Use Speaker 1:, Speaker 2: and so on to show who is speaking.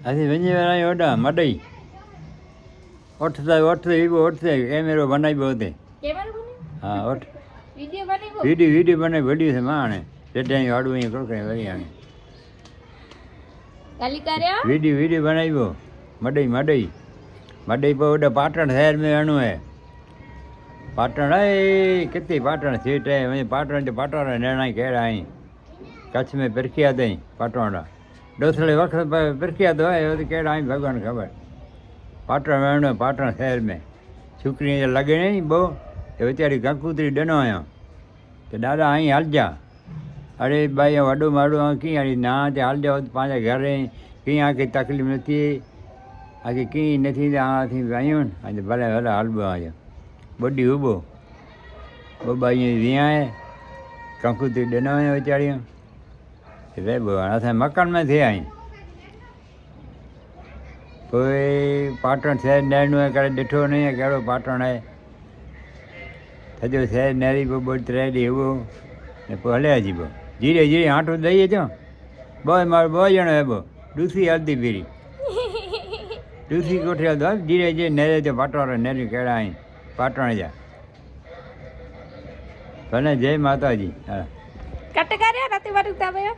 Speaker 1: આજે વંજીવાળા ઓડા મડઈ ઓઠતા એવો કેમેરો બનાવ્યો હતો હા વિડીયો બનાવી છે માણે તેટલી વાડું અહીંયા કોકડે વરિયાણે વિડીયો બનાવ્યો મડઈ पर ओडे पाटण शहर में रहणो है पाटण है कितनी पाटण सीट है वही पाटण जो पाटण रहना ही कह रहा है कच्छ में प्रख्यात है पाटण दोसरे वक्त प्रख्यात है वो तो कह रहा है भगवान खबर पाटण रहणो पाटण शहर में छोकरी लगे नहीं बो ये बेचारी कंकूतरी डनो आया तो दादा अँ हाल जा अरे भाई वडो माड़ो की ना हाल जाओ पाँच घर की आके तकलीफ नहीं आगे की नहीं आथी आयो ने आज भले भले हलबो आयो बड़ी उबो बब्बा रिया है कंकूतरी डनो है बेचारियों रेबो असां मकान में थे आई कोई पाटण शहर नहर है करे डिठो नहीं है कहिड़ो पाटण है सॼो शहर नहरी पियो ॿ टे ॾींहं उहो ने पोइ हले अचिबो धीरे धीरे आंटो ॾेई अचो ॿ ॼणो हेबो ॾुसी हलंदी फिरी दूसरी कोठे धीरे धीरे नहर जो पाटण नहर कहिड़ा आहिनि पाटण जा भले जय माता जी हा
Speaker 2: कट कर यार राती बार उठा भैया